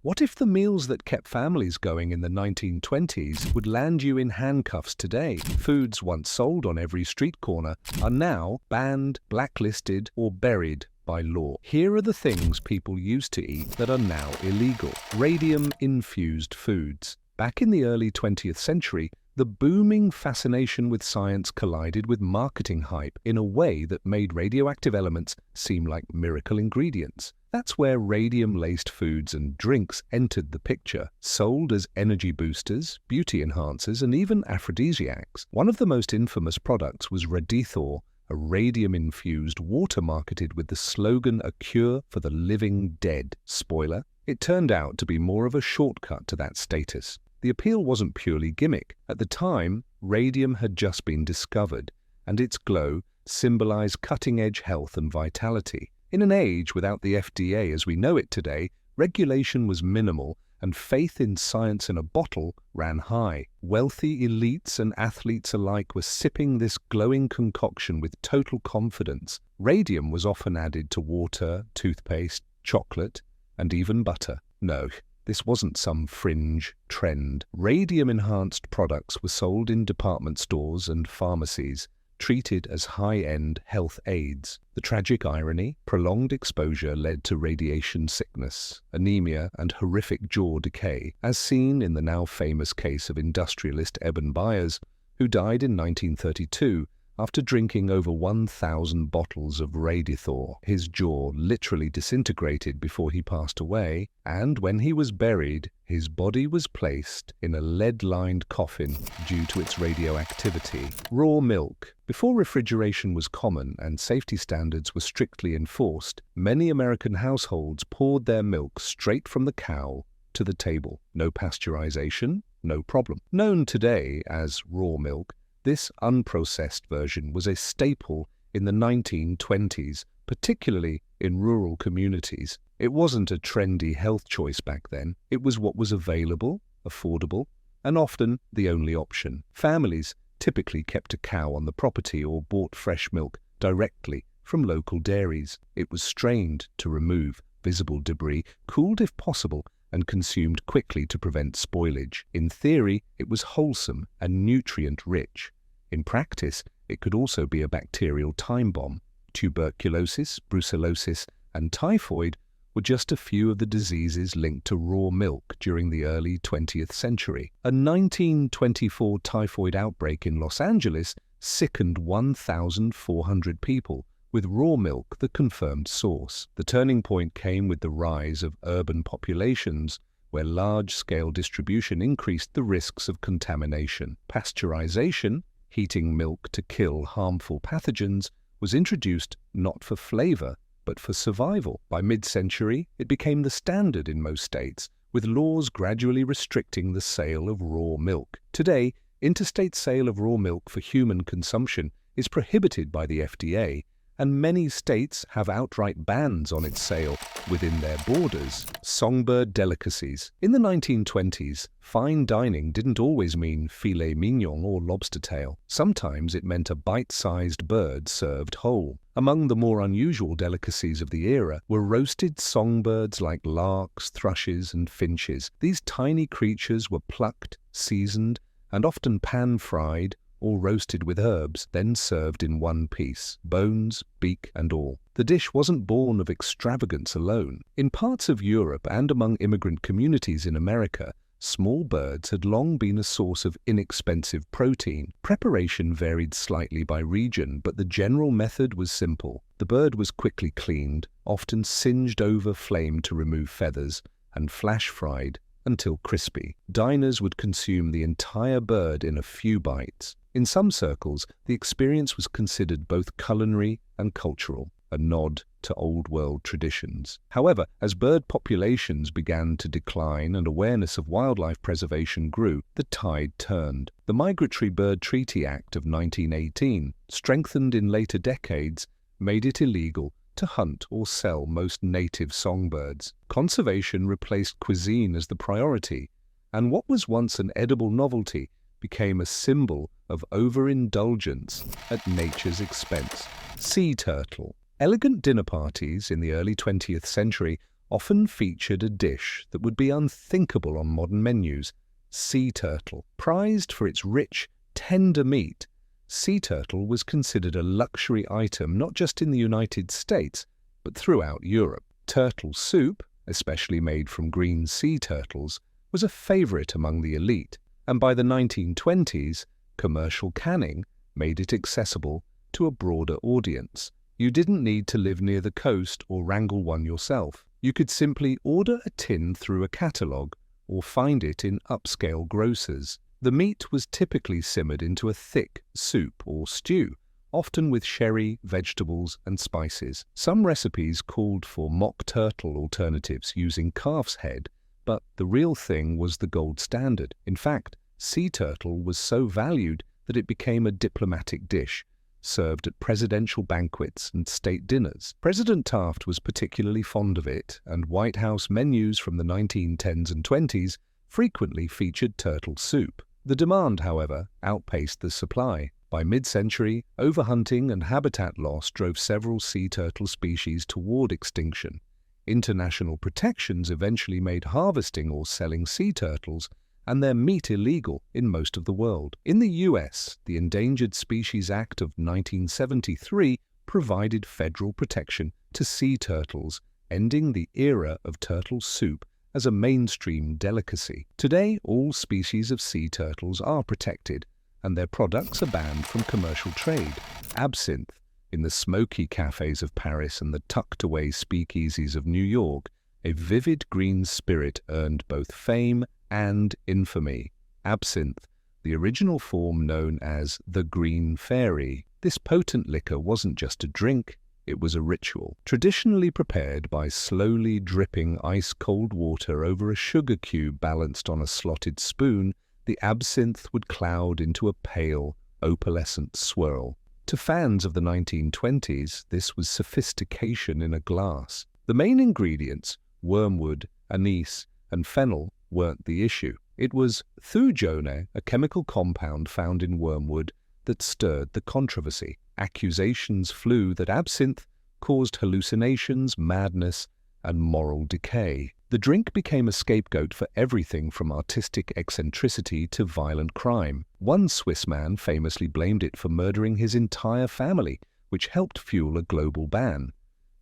What if the meals that kept families going in the 1920s would land you in handcuffs today? Foods once sold on every street corner are now banned, blacklisted, or buried by law. Here are the things people used to eat that are now illegal. Radium-infused foods. Back in the early 20th century, the booming fascination with science collided with marketing hype in a way that made radioactive elements seem like miracle ingredients. That's where radium-laced foods and drinks entered the picture, sold as energy boosters, beauty enhancers, and even aphrodisiacs. One of the most infamous products was Rediscover, a radium-infused water marketed with the slogan "A cure for the living dead." Spoiler, it turned out to be more of a shortcut to that status. The appeal wasn't purely gimmick. At the time, radium had just been discovered, and its glow symbolized cutting-edge health and vitality. In an age without the FDA as we know it today, regulation was minimal and faith in science in a bottle ran high. Wealthy elites and athletes alike were sipping this glowing concoction with total confidence. Radium was often added to water, toothpaste, chocolate, and even butter. No, this wasn't some fringe trend. Radium-enhanced products were sold in department stores and pharmacies, treated as high-end health aids. The tragic irony: prolonged exposure led to radiation sickness, anemia, and horrific jaw decay, as seen in the now famous case of industrialist Eben Byers, who died in 1932 after drinking over 1,000 bottles of Rediscover. His jaw literally disintegrated before he passed away, and when he was buried, his body was placed in a lead-lined coffin due to its radioactivity. Raw milk. Before refrigeration was common and safety standards were strictly enforced, many American households poured their milk straight from the cow to the table. No pasteurization, no problem. Known today as raw milk, this unprocessed version was a staple in the 1920s, particularly in rural communities. It wasn't a trendy health choice back then. It was what was available, affordable, and often the only option. Families typically kept a cow on the property or bought fresh milk directly from local dairies. It was strained to remove visible debris, cooled if possible, and consumed quickly to prevent spoilage. In theory, it was wholesome and nutrient-rich. In practice, it could also be a bacterial time bomb. Tuberculosis, brucellosis, and typhoid were just a few of the diseases linked to raw milk during the early 20th century. A 1924 typhoid outbreak in Los Angeles sickened 1,400 people, with raw milk the confirmed source. The turning point came with the rise of urban populations, where large-scale distribution increased the risks of contamination. Pasteurization, heating milk to kill harmful pathogens, was introduced not for flavor, but for survival. By mid-century, it became the standard in most states, with laws gradually restricting the sale of raw milk. Today, interstate sale of raw milk for human consumption is prohibited by the FDA, and many states have outright bans on its sale within their borders. Songbird delicacies. In the 1920s, fine dining didn't always mean filet mignon or lobster tail. Sometimes it meant a bite-sized bird served whole. Among the more unusual delicacies of the era were roasted songbirds like larks, thrushes, and finches. These tiny creatures were plucked, seasoned, and often pan-fried or roasted with herbs, then served in one piece, bones, beak, and all. The dish wasn't born of extravagance alone. In parts of Europe and among immigrant communities in America, small birds had long been a source of inexpensive protein. Preparation varied slightly by region, but the general method was simple. The bird was quickly cleaned, often singed over flame to remove feathers, and flash-fried until crispy. Diners would consume the entire bird in a few bites. In some circles, the experience was considered both culinary and cultural, a nod to old-world traditions. However, as bird populations began to decline and awareness of wildlife preservation grew, the tide turned. The Migratory Bird Treaty Act of 1918, strengthened in later decades, made it illegal to hunt or sell most native songbirds. Conservation replaced cuisine as the priority, and what was once an edible novelty became a symbol of overindulgence at nature's expense. Sea turtle. Elegant dinner parties in the early 20th century often featured a dish that would be unthinkable on modern menus: sea turtle. Prized for its rich, tender meat, sea turtle was considered a luxury item not just in the United States, but throughout Europe. Turtle soup, especially made from green sea turtles, was a favorite among the elite, and by the 1920s, commercial canning made it accessible to a broader audience. You didn't need to live near the coast or wrangle one yourself. You could simply order a tin through a catalogue or find it in upscale grocers. The meat was typically simmered into a thick soup or stew, often with sherry, vegetables, and spices. Some recipes called for mock turtle alternatives using calf's head, but the real thing was the gold standard. In fact, sea turtle was so valued that it became a diplomatic dish, served at presidential banquets and state dinners. President Taft was particularly fond of it, and White House menus from the 1910s and 20s frequently featured turtle soup. The demand, however, outpaced the supply. By mid-century, overhunting and habitat loss drove several sea turtle species toward extinction. International protections eventually made harvesting or selling sea turtles and their meat illegal in most of the world. In the US, the Endangered Species Act of 1973 provided federal protection to sea turtles, ending the era of turtle soup as a mainstream delicacy. Today, all species of sea turtles are protected, and their products are banned from commercial trade. Absinthe, in the smoky cafes of Paris and the tucked-away speakeasies of New York, a vivid green spirit earned both fame and infamy. Absinthe, the original form known as the Green Fairy. This potent liquor wasn't just a drink, it was a ritual. Traditionally prepared by slowly dripping ice-cold water over a sugar cube balanced on a slotted spoon, the absinthe would cloud into a pale, opalescent swirl. To fans of the 1920s, this was sophistication in a glass. The main ingredients, wormwood, anise, and fennel, weren't the issue. It was thujone, a chemical compound found in wormwood, that stirred the controversy. Accusations flew that absinthe caused hallucinations, madness, and moral decay. The drink became a scapegoat for everything from artistic eccentricity to violent crime. One Swiss man famously blamed it for murdering his entire family, which helped fuel a global ban.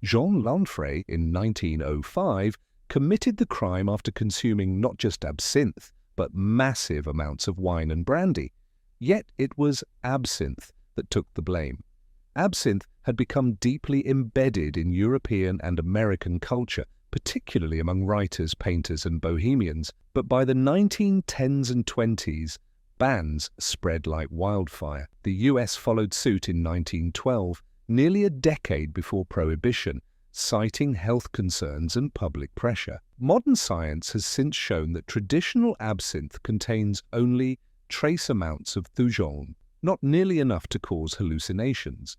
Jean Lanfray, in 1905, committed the crime after consuming not just absinthe, but massive amounts of wine and brandy. Yet it was absinthe that took the blame. Absinthe had become deeply embedded in European and American culture, particularly among writers, painters, and bohemians. But by the 1910s and 20s, bans spread like wildfire. The US followed suit in 1912, nearly a decade before Prohibition, citing health concerns and public pressure. Modern science has since shown that traditional absinthe contains only trace amounts of thujone, not nearly enough to cause hallucinations.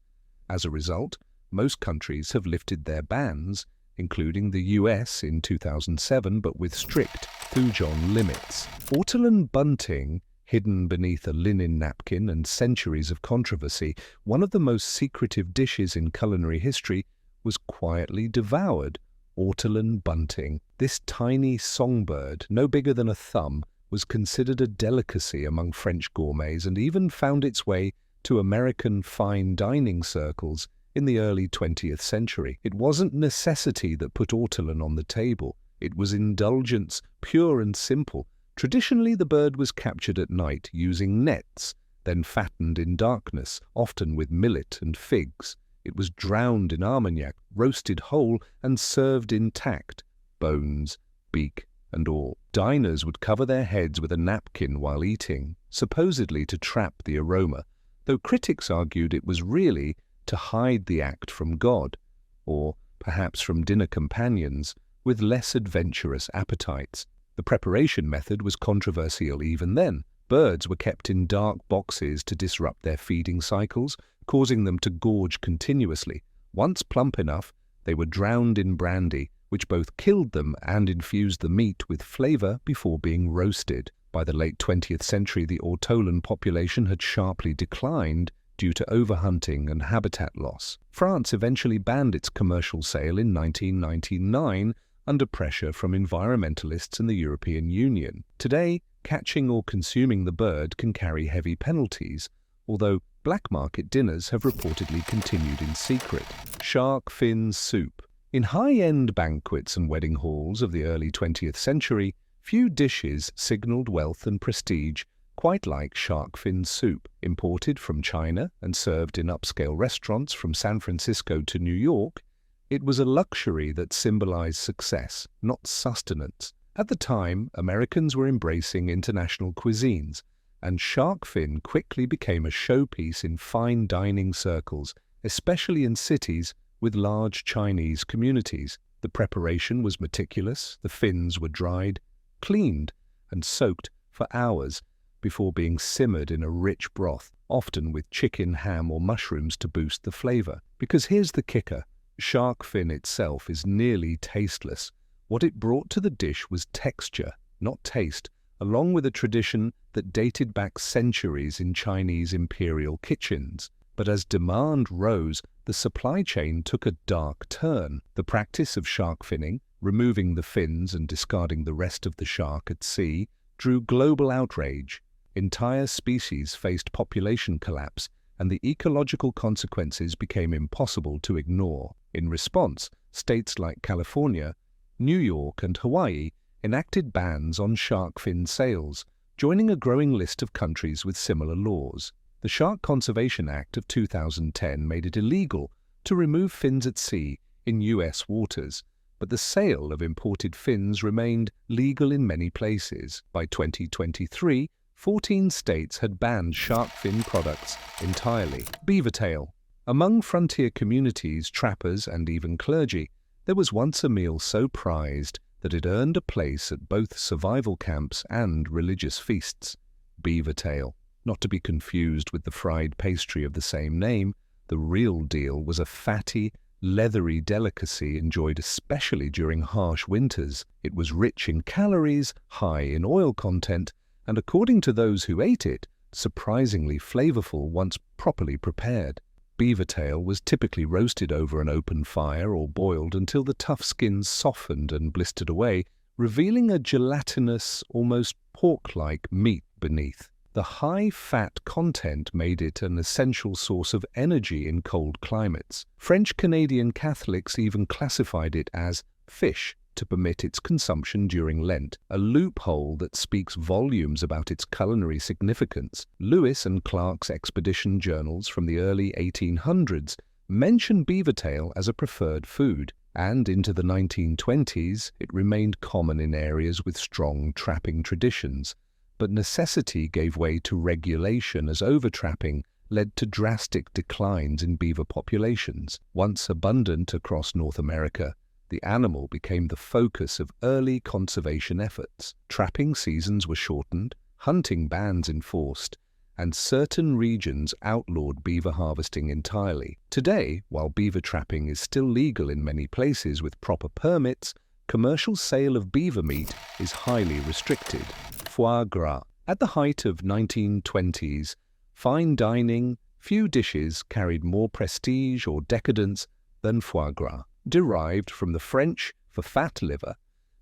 As a result, most countries have lifted their bans, including the US in 2007, but with strict thujone limits. Otan Bunting, hidden beneath a linen napkin and centuries of controversy, one of the most secretive dishes in culinary history, was quietly devoured. Otan Bunting. This tiny songbird, no bigger than a thumb, was considered a delicacy among French gourmets and even found its way to American fine dining circles in the early 20th century. It wasn't necessity that put ortolan on the table. It was indulgence, pure and simple. Traditionally, the bird was captured at night using nets, then fattened in darkness, often with millet and figs. It was drowned in armagnac, roasted whole, and served intact, bones, beak, and all. Diners would cover their heads with a napkin while eating, supposedly to trap the aroma, though critics argued it was really to hide the act from God, or perhaps from dinner companions with less adventurous appetites. The preparation method was controversial even then. Birds were kept in dark boxes to disrupt their feeding cycles, causing them to gorge continuously. Once plump enough, they were drowned in brandy, which both killed them and infused the meat with flavor before being roasted. By the late 20th century, the ortolan population had sharply declined due to overhunting and habitat loss. France eventually banned its commercial sale in 1999 under pressure from environmentalists and the European Union. Today, catching or consuming the bird can carry heavy penalties, although black market dinners have reportedly continued in secret. Shark fin soup. In high-end banquets and wedding halls of the early 20th century, few dishes signaled wealth and prestige quite like shark fin soup. Imported from China and served in upscale restaurants from San Francisco to New York, it was a luxury that symbolized success, not sustenance. At the time, Americans were embracing international cuisines, and shark fin quickly became a showpiece in fine dining circles, especially in cities with large Chinese communities. The preparation was meticulous. The fins were dried, cleaned, and soaked for hours before being simmered in a rich broth, often with chicken, ham, or mushrooms to boost the flavor. Because here's the kicker: shark fin itself is nearly tasteless. What it brought to the dish was texture, not taste, along with a tradition that dated back centuries in Chinese imperial kitchens. But as demand rose, the supply chain took a dark turn. The practice of shark finning, removing the fins and discarding the rest of the shark at sea, drew global outrage. Entire species faced population collapse, and the ecological consequences became impossible to ignore. In response, states like California, New York, and Hawaii enacted bans on shark fin sales, joining a growing list of countries with similar laws. The Shark Conservation Act of 2010 made it illegal to remove fins at sea in U.S. waters, but the sale of imported fins remained legal in many places. By 2023, 14 states had banned shark fin products entirely. Beaver Tail. Among frontier communities, trappers, and even clergy, there was once a meal so prized that it earned a place at both survival camps and religious feasts. Beaver Tail. Not to be confused with the fried pastry of the same name, the real deal was a fatty, leathery delicacy enjoyed especially during harsh winters. It was rich in calories, high in oil content, and according to those who ate it, surprisingly flavorful once properly prepared. Beaver tail was typically roasted over an open fire or boiled until the tough skins softened and blistered away, revealing a gelatinous, almost pork-like meat beneath. The high fat content made it an essential source of energy in cold climates. French-Canadian Catholics even classified it as fish to permit its consumption during Lent, a loophole that speaks volumes about its culinary significance. Lewis and Clark's expedition journals from the early 1800s mention beaver tail as a preferred food, and into the 1920s it remained common in areas with strong trapping traditions. But necessity gave way to regulation as overtrapping led to drastic declines in beaver populations. Once abundant across North America, the animal became the focus of early conservation efforts. Trapping seasons were shortened, hunting bans enforced, and certain regions outlawed beaver harvesting entirely. Today, while beaver trapping is still legal in many places with proper permits, commercial sale of beaver meat is highly restricted. Fuagra. At the height of 1920s, fine dining, few dishes carried more prestige or decadence than foie gras. Derived from the French for fat liver,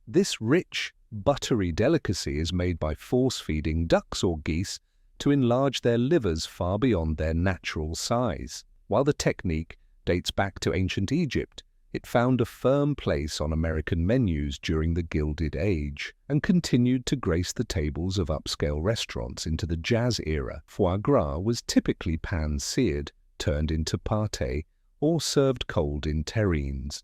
this rich, buttery delicacy is made by force-feeding ducks or geese to enlarge their livers far beyond their natural size. While the technique dates back to ancient Egypt, it found a firm place on American menus during the Gilded Age and continued to grace the tables of upscale restaurants into the Jazz era. Foie gras was typically pan-seared, turned into pâté, or served cold in terrines.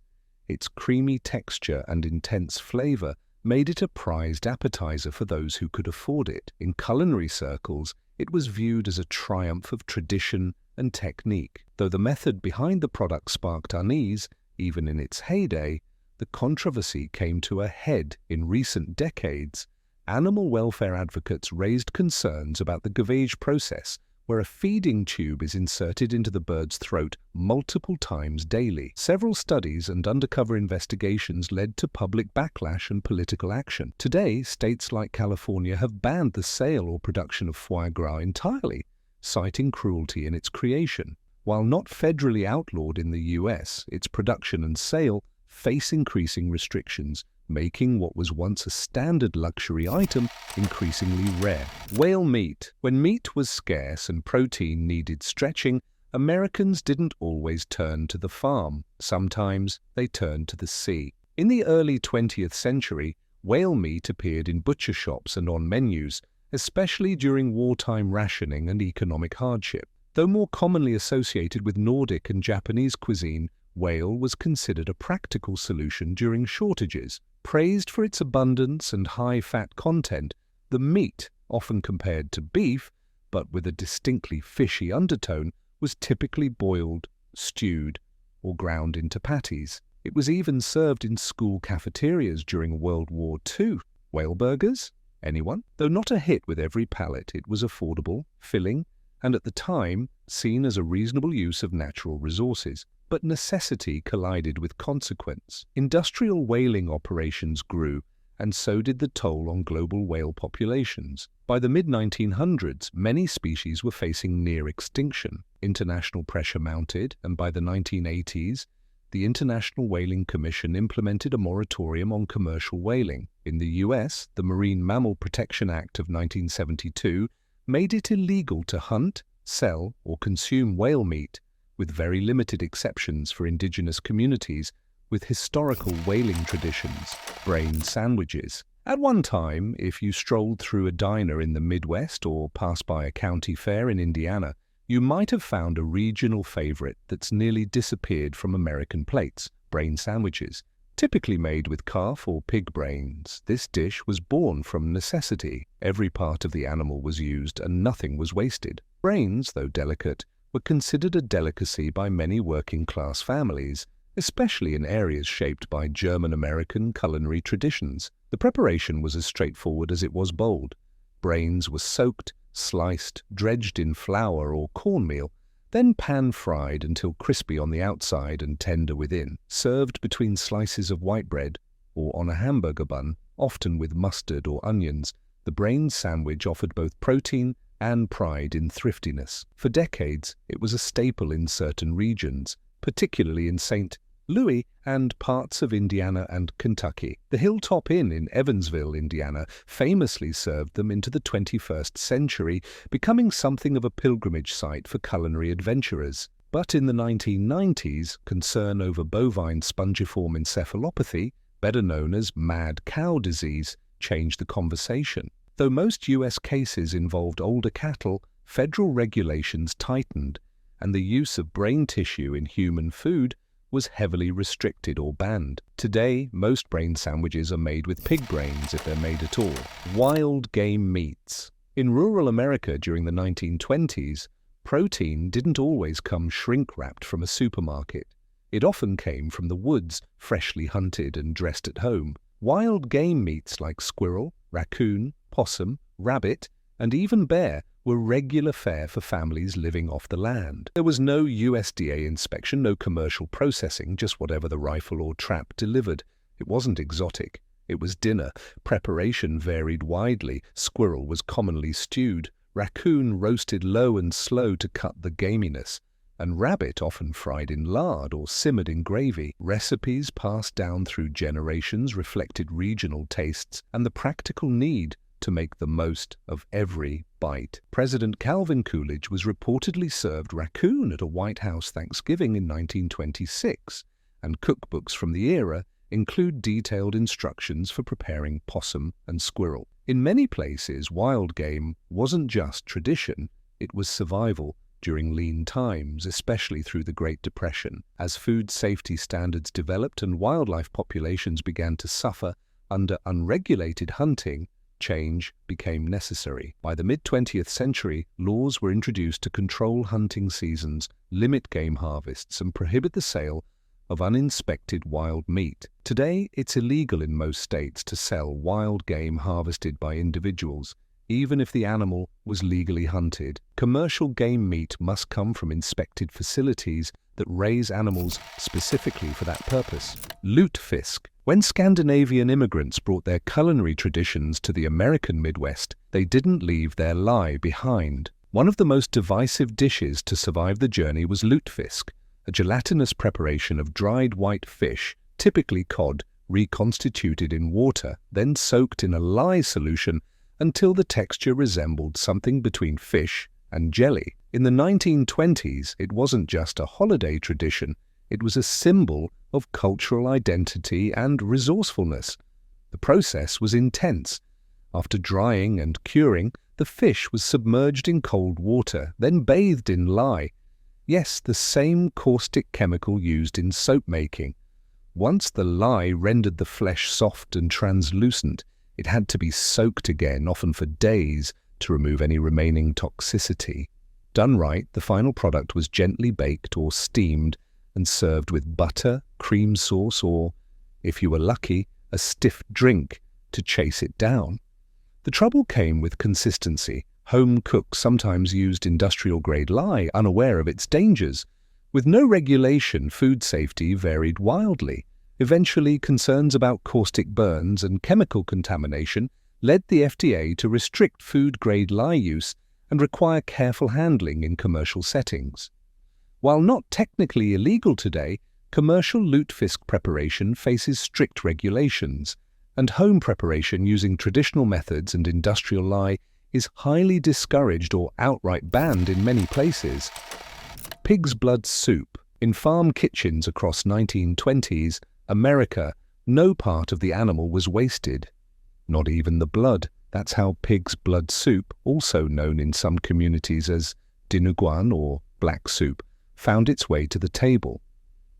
Its creamy texture and intense flavor made it a prized appetizer for those who could afford it. In culinary circles, it was viewed as a triumph of tradition and technique. Though the method behind the product sparked unease, even in its heyday, the controversy came to a head in recent decades. Animal welfare advocates raised concerns about the gavage process, where a feeding tube is inserted into the bird's throat multiple times daily. Several studies and undercover investigations led to public backlash and political action. Today, states like California have banned the sale or production of foie gras entirely, citing cruelty in its creation. While not federally outlawed in the US, its production and sale face increasing restrictions making what was once a standard luxury item increasingly rare. Whale meat. When meat was scarce and protein needed stretching, Americans didn't always turn to the farm. Sometimes they turned to the sea. In the early 20th century, whale meat appeared in butcher shops and on menus, especially during wartime rationing and economic hardship. Though more commonly associated with Nordic and Japanese cuisine, whale was considered a practical solution during shortages. Praised for its abundance and high fat content, the meat, often compared to beef, but with a distinctly fishy undertone, was typically boiled, stewed, or ground into patties. It was even served in school cafeterias during World War II. Whale burgers? Anyone? Though not a hit with every palate, it was affordable, filling, and at the time seen as a reasonable use of natural resources. But necessity collided with consequence. Industrial whaling operations grew, and so did the toll on global whale populations. By the mid-1900s, many species were facing near extinction. International pressure mounted, and by the 1980s, the International Whaling Commission implemented a moratorium on commercial whaling. In the US, the Marine Mammal Protection Act of 1972 made it illegal to hunt, sell, or consume whale meat, with very limited exceptions for indigenous communities with historical whaling traditions, brain sandwiches. At one time, if you strolled through a diner in the Midwest or passed by a county fair in Indiana, you might have found a regional favorite that's nearly disappeared from American plates: brain sandwiches. Typically made with calf or pig brains, this dish was born from necessity. Every part of the animal was used and nothing was wasted. Brains, though delicate, were considered a delicacy by many working-class families, especially in areas shaped by German-American culinary traditions. The preparation was as straightforward as it was bold. Brains were soaked, sliced, dredged in flour or cornmeal, then pan-fried until crispy on the outside and tender within, served between slices of white bread or on a hamburger bun, often with mustard or onions. The brain sandwich offered both protein and pride in thriftiness. For decades, it was a staple in certain regions, particularly in St. Louis and parts of Indiana and Kentucky. The Hilltop Inn in Evansville, Indiana, famously served them into the 21st century, becoming something of a pilgrimage site for culinary adventurers. But in the 1990s, concern over bovine spongiform encephalopathy, better known as mad cow disease, changed the conversation. Though most U.S. cases involved older cattle, federal regulations tightened, and the use of brain tissue in human food was heavily restricted or banned. Today, most brain sandwiches are made with pig brains if they're made at all. Wild game meats. In rural America during the 1920s, protein didn't always come shrink-wrapped from a supermarket. It often came from the woods, freshly hunted and dressed at home. Wild game meats like squirrel, raccoon, possum, rabbit, and even bear were regular fare for families living off the land. There was no USDA inspection, no commercial processing, just whatever the rifle or trap delivered. It wasn't exotic. It was dinner. Preparation varied widely. Squirrel was commonly stewed, raccoon roasted low and slow to cut the gaminess, and rabbit often fried in lard or simmered in gravy. Recipes passed down through generations reflected regional tastes and the practical need to make the most of every bite. President Calvin Coolidge was reportedly served raccoon at a White House Thanksgiving in 1926, and cookbooks from the era include detailed instructions for preparing possum and squirrel. In many places, wild game wasn't just tradition, it was survival during lean times, especially through the Great Depression. As food safety standards developed and wildlife populations began to suffer under unregulated hunting, change became necessary. By the mid-20th century, laws were introduced to control hunting seasons, limit game harvests, and prohibit the sale of uninspected wild meat. Today, it's illegal in most states to sell wild game harvested by individuals, even if the animal was legally hunted. Commercial game meat must come from inspected facilities that raise animals specifically for that purpose. Lootfisk. When Scandinavian immigrants brought their culinary traditions to the American Midwest, they didn't leave their lie behind. One of the most divisive dishes to survive the journey was Lootfisk, a gelatinous preparation of dried white fish, typically cod, reconstituted in water, then soaked in a lye solution until the texture resembled something between fish and jelly. In the 1920s, it wasn't just a holiday tradition, it was a symbol of cultural identity and resourcefulness. The process was intense. After drying and curing, the fish was submerged in cold water, then bathed in lye. Yes, the same caustic chemical used in soap making. Once the lye rendered the flesh soft and translucent, it had to be soaked again, often for days, to remove any remaining toxicity. Done right, the final product was gently baked or steamed and served with butter, cream sauce, or, if you were lucky, a stiff drink to chase it down. The trouble came with consistency. Home cooks sometimes used industrial-grade lye, unaware of its dangers. With no regulation, food safety varied wildly. Eventually, concerns about caustic burns and chemical contamination led the FDA to restrict food-grade lye use and require careful handling in commercial settings. While not technically illegal today, commercial Lootfisk preparation faces strict regulations, and home preparation using traditional methods and industrial lye is highly discouraged or outright banned in many places. Pig's blood soup. In farm kitchens across 1920s America, no part of the animal was wasted. Not even the blood. That's how pig's blood soup, also known in some communities as dinuguan or black soup, found its way to the table.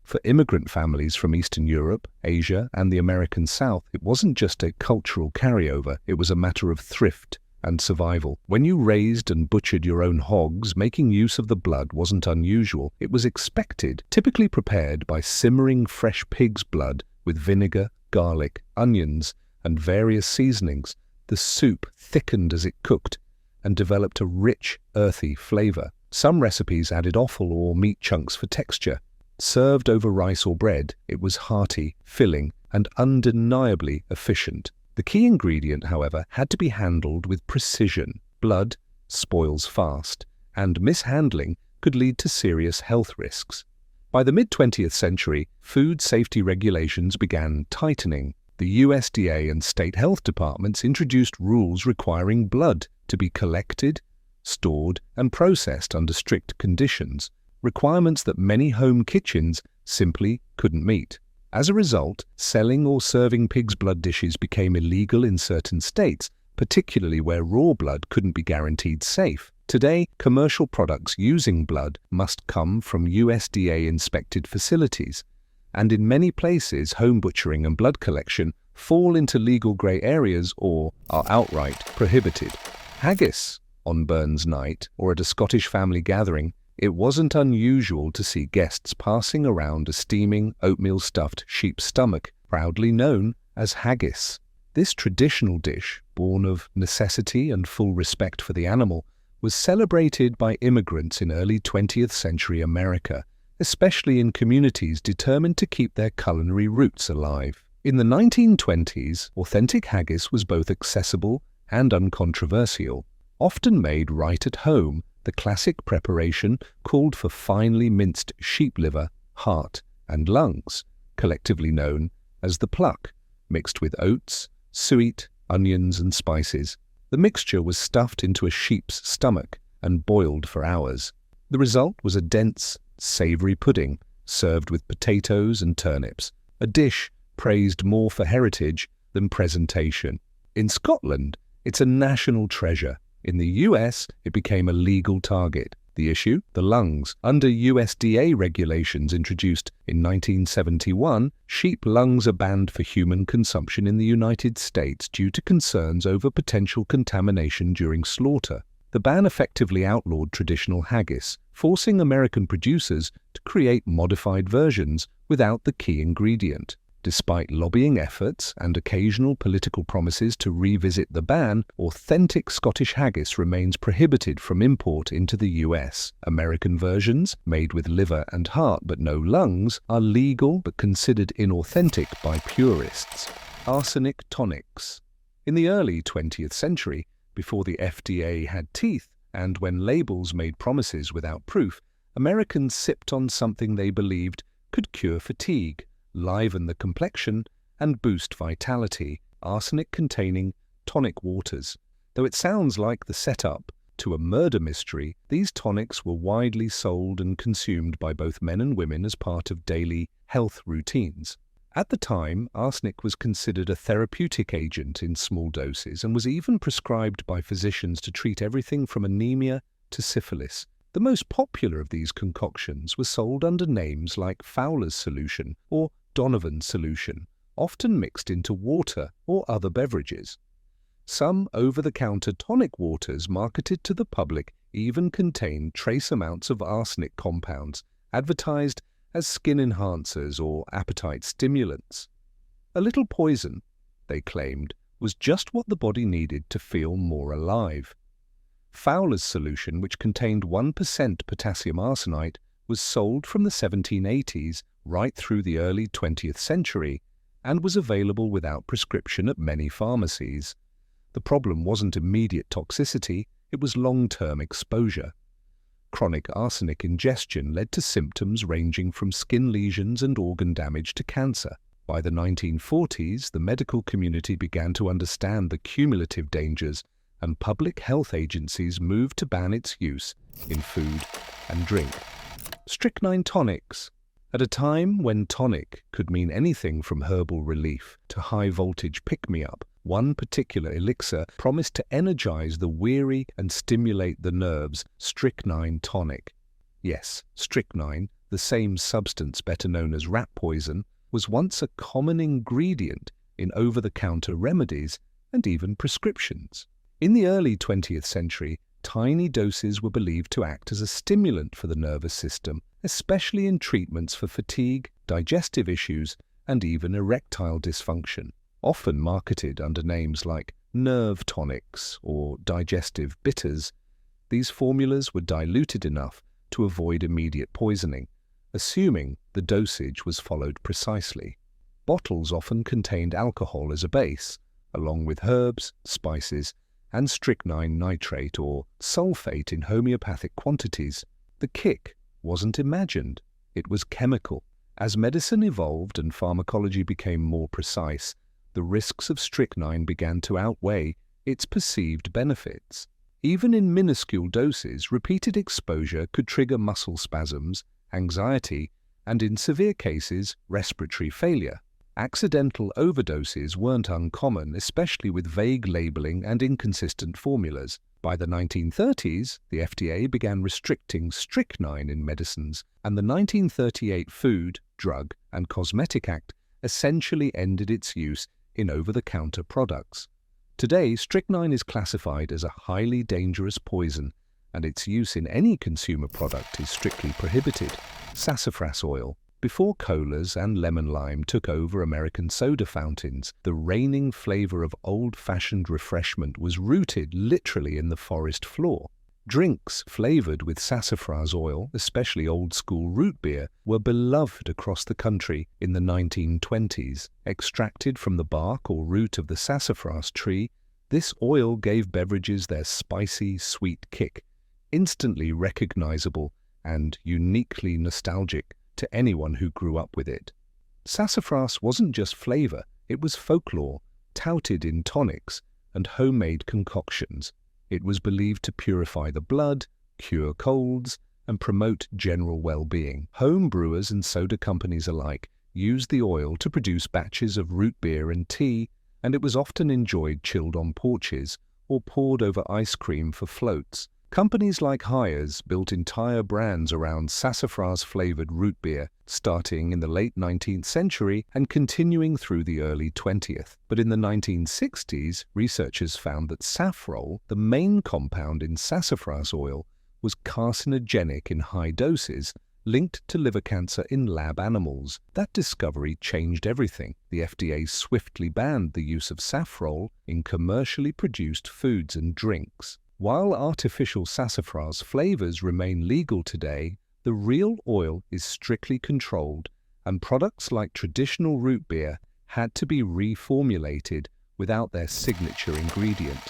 For immigrant families from Eastern Europe, Asia, and the American South, it wasn't just a cultural carryover, it was a matter of thrift and survival. When you raised and butchered your own hogs, making use of the blood wasn't unusual. It was expected, typically prepared by simmering fresh pig's blood with vinegar, garlic, onions, and various seasonings. The soup thickened as it cooked and developed a rich, earthy flavor. Some recipes added offal or meat chunks for texture. Served over rice or bread, it was hearty, filling, and undeniably efficient. The key ingredient, however, had to be handled with precision. Blood spoils fast, and mishandling could lead to serious health risks. By the mid-20th century, food safety regulations began tightening. The USDA and state health departments introduced rules requiring blood to be collected, stored, and processed under strict conditions, requirements that many home kitchens simply couldn't meet. As a result, selling or serving pig's blood dishes became illegal in certain states, particularly where raw blood couldn't be guaranteed safe. Today, commercial products using blood must come from USDA-inspected facilities, and in many places, home butchering and blood collection fall into legal grey areas or are outright prohibited. Haggis on Burns Night or at a Scottish family gathering, it wasn't unusual to see guests passing around a steaming, oatmeal-stuffed sheep's stomach, proudly known as haggis. This traditional dish, born of necessity and full respect for the animal, was celebrated by immigrants in early 20th century America, especially in communities determined to keep their culinary roots alive. In the 1920s, authentic haggis was both accessible and uncontroversial. Often made right at home, the classic preparation called for finely minced sheep liver, heart, and lungs, collectively known as the pluck, mixed with oats, suet, onions, and spices. The mixture was stuffed into a sheep's stomach and boiled for hours. The result was a dense, savoury pudding served with potatoes and turnips, a dish praised more for heritage than presentation. In Scotland, it's a national treasure. In the US, it became a legal target. The issue? The lungs. Under USDA regulations introduced in 1971, sheep lungs are banned for human consumption in the United States due to concerns over potential contamination during slaughter. The ban effectively outlawed traditional haggis, forcing American producers to create modified versions without the key ingredient. Despite lobbying efforts and occasional political promises to revisit the ban, authentic Scottish haggis remains prohibited from import into the US. American versions, made with liver and heart but no lungs, are legal but considered inauthentic by purists. Arsenic Tonics. In the early 20th century, before the FDA had teeth, and when labels made promises without proof, Americans sipped on something they believed could cure fatigue, liven the complexion, and boost vitality, arsenic-containing tonic waters. Though it sounds like the setup to a murder mystery, these tonics were widely sold and consumed by both men and women as part of daily health routines. At the time, arsenic was considered a therapeutic agent in small doses and was even prescribed by physicians to treat everything from anemia to syphilis. The most popular of these concoctions were sold under names like Fowler's solution or Donovan's solution, often mixed into water or other beverages. Some over-the-counter tonic waters marketed to the public even contained trace amounts of arsenic compounds, advertised as skin enhancers or appetite stimulants. A little poison, they claimed, was just what the body needed to feel more alive. Fowler's solution, which contained 1% potassium arsenite, was sold from the 1780s right through the early 20th century and was available without prescription at many pharmacies. The problem wasn't immediate toxicity, it was long-term exposure. Chronic arsenic ingestion led to symptoms ranging from skin lesions and organ damage to cancer. By the 1940s, the medical community began to understand the cumulative dangers, and public health agencies moved to ban its use in food and drink. Strychnine tonics. At a time when tonic could mean anything from herbal relief to high-voltage pick-me-up, one particular elixir promised to energize the weary and stimulate the nerves, strychnine tonic. Yes, strychnine, the same substance better known as rat poison, was once a common ingredient in over-the-counter remedies and even prescriptions. In the early 20th century, tiny doses were believed to act as a stimulant for the nervous system, especially in treatments for fatigue, digestive issues, and even erectile dysfunction. Often marketed under names like nerve tonics or digestive bitters, these formulas were diluted enough to avoid immediate poisoning, assuming the dosage was followed precisely. Bottles often contained alcohol as a base, along with herbs, spices, and strychnine nitrate or sulfate in homeopathic quantities. The kick wasn't imagined, it was chemical. As medicine evolved and pharmacology became more precise, the risks of strychnine began to outweigh its perceived benefits. Even in minuscule doses, repeated exposure could trigger muscle spasms, anxiety, and in severe cases, respiratory failure. Accidental overdoses weren't uncommon, especially with vague labeling and inconsistent formulas. By the 1930s, the FDA began restricting strychnine in medicines, and the 1938 Food, Drug, and Cosmetic Act essentially ended its use in over-the-counter products. Today, strychnine is classified as a highly dangerous poison, and its use in any consumer product is strictly prohibited. Sassifras oil. Before colas and lemon lime took over American soda fountains, the reigning flavor of old-fashioned refreshment was rooted literally in the forest floor. Drinks flavored with sassafras oil, especially old-school root beer, were beloved across the country in the 1920s. Extracted from the bark or root of the sassafras tree, this oil gave beverages their spicy, sweet kick, instantly recognizable and uniquely nostalgic to anyone who grew up with it. Sassafras wasn't just flavor, it was folklore, touted in tonics and homemade concoctions. It was believed to purify the blood, cure colds, and promote general well-being. Home brewers and soda companies alike used the oil to produce batches of root beer and tea, and it was often enjoyed chilled on porches or poured over ice cream for floats. Companies like Haggus built entire brands around sassafras-flavored root beer, starting in the late 19th century and continuing through the early 20th. But in the 1960s, researchers found that saffrole, the main compound in sassafras oil, was carcinogenic in high doses, linked to liver cancer in lab animals. That discovery changed everything. The FDA swiftly banned the use of saffrole in commercially produced foods and drinks. While artificial sassafras flavors remain legal today, the real oil is strictly controlled, and products like traditional root beer had to be reformulated without their signature ingredient.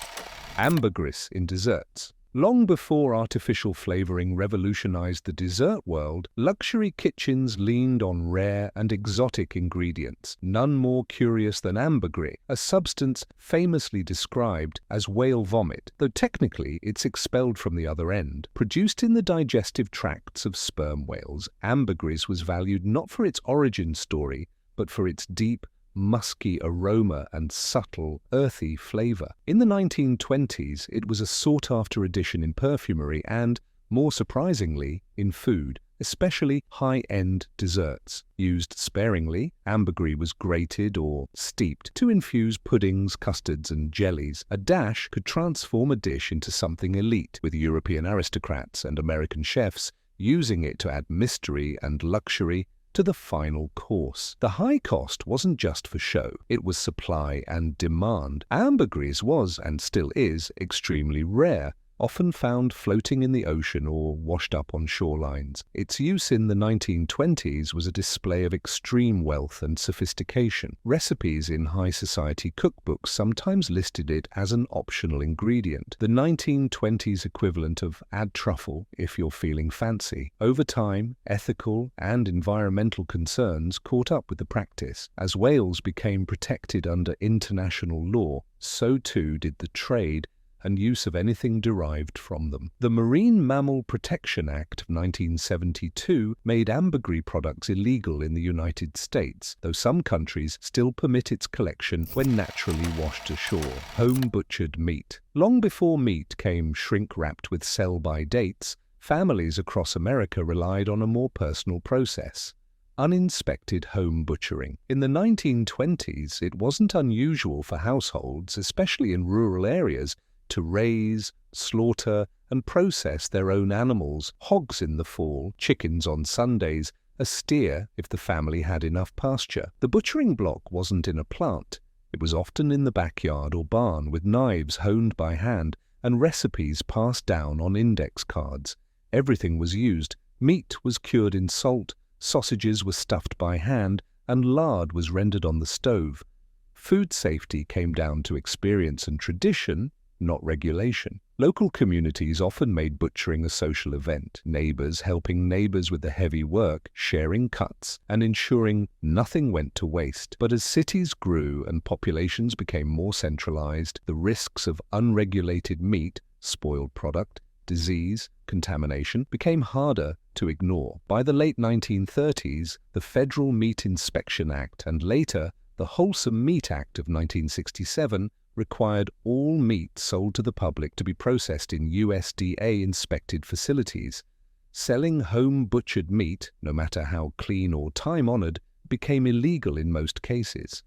Ambergris in desserts. Long before artificial flavoring revolutionized the dessert world, luxury kitchens leaned on rare and exotic ingredients, none more curious than ambergris, a substance famously described as whale vomit, though technically it's expelled from the other end. Produced in the digestive tracts of sperm whales, ambergris was valued not for its origin story, but for its deep, musky aroma and subtle, earthy flavor. In the 1920s, it was a sought-after addition in perfumery and, more surprisingly, in food, especially high-end desserts. Used sparingly, ambergris was grated or steeped to infuse puddings, custards, and jellies. A dash could transform a dish into something elite, with European aristocrats and American chefs using it to add mystery and luxury to the final course. The high cost wasn't just for show, it was supply and demand. Ambergris was, and still is, extremely rare, often found floating in the ocean or washed up on shorelines. Its use in the 1920s was a display of extreme wealth and sophistication. Recipes in high society cookbooks sometimes listed it as an optional ingredient, the 1920s equivalent of add truffle if you're feeling fancy. Over time, ethical and environmental concerns caught up with the practice. As whales became protected under international law, so too did the trade and use of anything derived from them. The Marine Mammal Protection Act of 1972 made ambergris products illegal in the United States, though some countries still permit its collection when naturally washed ashore. Home-butchered meat. Long before meat came shrink-wrapped with sell-by dates, families across America relied on a more personal process: uninspected home butchering. In the 1920s, it wasn't unusual for households, especially in rural areas, to raise, slaughter, and process their own animals, hogs in the fall, chickens on Sundays, a steer if the family had enough pasture. The butchering block wasn't in a plant. It was often in the backyard or barn, with knives honed by hand and recipes passed down on index cards. Everything was used. Meat was cured in salt, sausages were stuffed by hand, and lard was rendered on the stove. Food safety came down to experience and tradition, not regulation. Local communities often made butchering a social event, neighbors helping neighbors with the heavy work, sharing cuts, and ensuring nothing went to waste. But as cities grew and populations became more centralized, the risks of unregulated meat, spoiled product, disease, contamination became harder to ignore. By the late 1930s, the Federal Meat Inspection Act and later the Wholesome Meat Act of 1967 required all meat sold to the public to be processed in USDA-inspected facilities. Selling home-butchered meat, no matter how clean or time-honored, became illegal in most cases.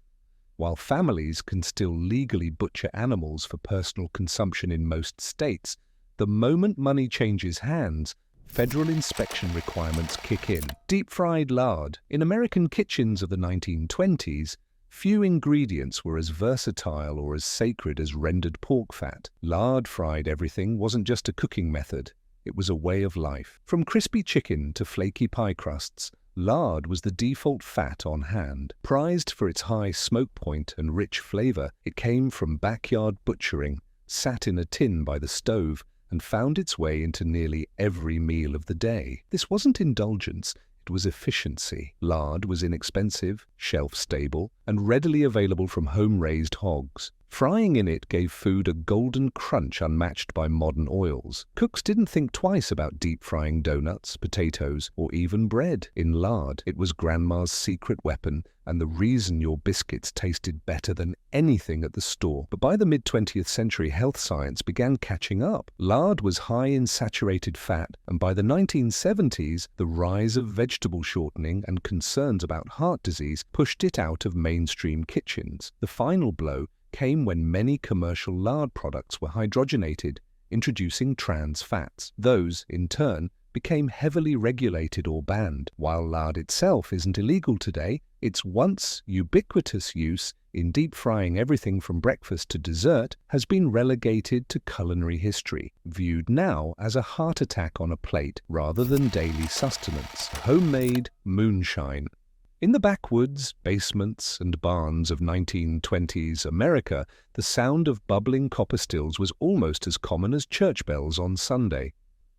While families can still legally butcher animals for personal consumption in most states, the moment money changes hands, federal inspection requirements kick in. Deep-fried lard. In American kitchens of the 1920s, few ingredients were as versatile or as sacred as rendered pork fat. Lard-fried everything wasn't just a cooking method, it was a way of life. From crispy chicken to flaky pie crusts, lard was the default fat on hand. Prized for its high smoke point and rich flavor, it came from backyard butchering, sat in a tin by the stove, and found its way into nearly every meal of the day. This wasn't indulgence, it was efficiency. Lard was inexpensive, shelf-stable, and readily available from home-raised hogs. Frying in it gave food a golden crunch unmatched by modern oils. Cooks didn't think twice about deep-frying donuts, potatoes, or even bread in lard. It was Grandma's secret weapon and the reason your biscuits tasted better than anything at the store. But by the mid-20th century, health science began catching up. Lard was high in saturated fat, and by the 1970s, the rise of vegetable shortening and concerns about heart disease pushed it out of mainstream kitchens. The final blow came when many commercial lard products were hydrogenated, introducing trans fats. Those, in turn, became heavily regulated or banned. While lard itself isn't illegal today, its once ubiquitous use in deep frying everything from breakfast to dessert has been relegated to culinary history, viewed now as a heart attack on a plate rather than daily sustenance. Homemade moonshine. In the backwoods, basements, and barns of 1920s America, the sound of bubbling copper stills was almost as common as church bells on Sunday.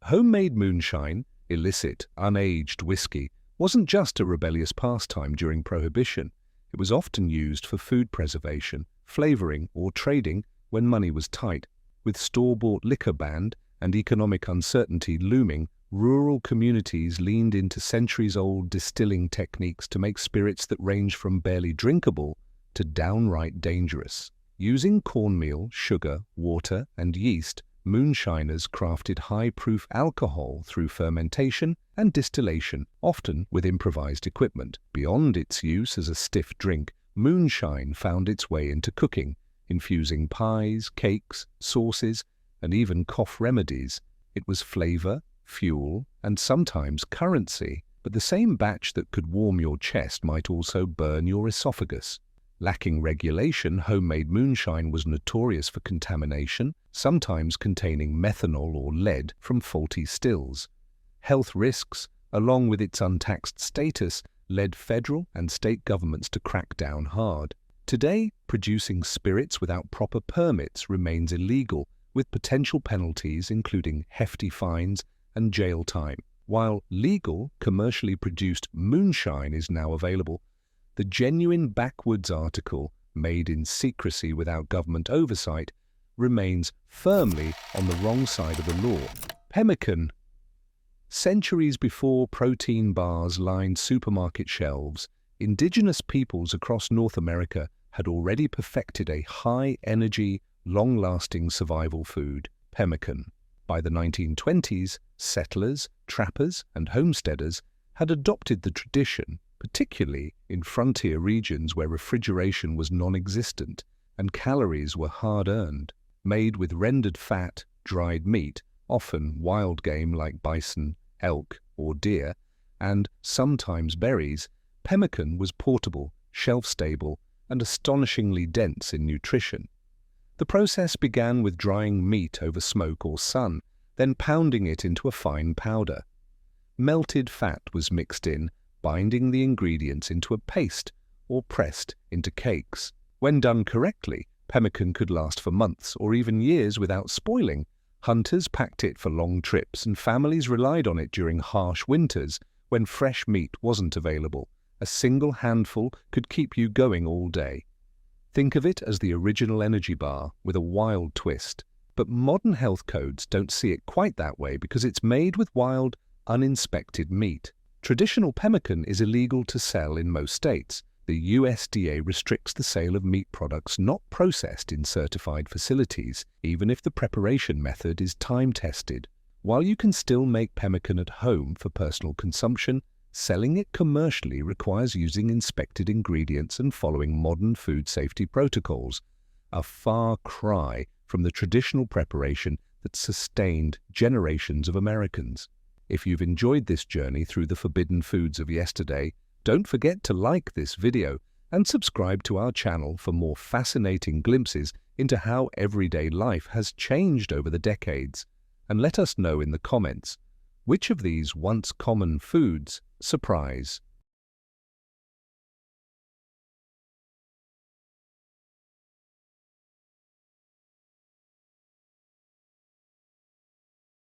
Homemade moonshine, illicit, unaged whiskey, wasn't just a rebellious pastime during Prohibition. It was often used for food preservation, flavoring, or trading when money was tight. With store-bought liquor banned and economic uncertainty looming, rural communities leaned into centuries-old distilling techniques to make spirits that range from barely drinkable to downright dangerous. Using cornmeal, sugar, water, and yeast, moonshiners crafted high-proof alcohol through fermentation and distillation, often with improvised equipment. Beyond its use as a stiff drink, moonshine found its way into cooking, infusing pies, cakes, sauces, and even cough remedies. It was flavor, fuel, and sometimes currency, but the same batch that could warm your chest might also burn your esophagus. Lacking regulation, homemade moonshine was notorious for contamination, sometimes containing methanol or lead from faulty stills. Health risks, along with its untaxed status, led federal and state governments to crack down hard. Today, producing spirits without proper permits remains illegal, with potential penalties including hefty fines and jail time. While legal, commercially produced moonshine is now available, the genuine backwoods article, made in secrecy without government oversight, remains firmly on the wrong side of the law. Pemkin. Centuries before protein bars lined supermarket shelves, indigenous peoples across North America had already perfected a high-energy, long-lasting survival food, pemmican. By the 1920s, settlers, trappers, and homesteaders had adopted the tradition, particularly in frontier regions where refrigeration was non-existent and calories were hard-earned. Made with rendered fat, dried meat, often wild game like bison, elk, or deer, and sometimes berries, pemmican was portable, shelf-stable, and astonishingly dense in nutrition. The process began with drying meat over smoke or sun, then pounding it into a fine powder. Melted fat was mixed in, binding the ingredients into a paste or pressed into cakes. When done correctly, pemmican could last for months or even years without spoiling. Hunters packed it for long trips and families relied on it during harsh winters when fresh meat wasn't available. A single handful could keep you going all day. Think of it as the original energy bar with a wild twist. But modern health codes don't see it quite that way because it's made with wild, uninspected meat. Traditional pemmican is illegal to sell in most states. The USDA restricts the sale of meat products not processed in certified facilities, even if the preparation method is time-tested. While you can still make pemmican at home for personal consumption, selling it commercially requires using inspected ingredients and following modern food safety protocols, a far cry from the traditional preparation that sustained generations of Americans. If you've enjoyed this journey through the forbidden foods of yesterday, don't forget to like this video and subscribe to our channel for more fascinating glimpses into how everyday life has changed over the decades. And let us know in the comments, which of these once common foods surprise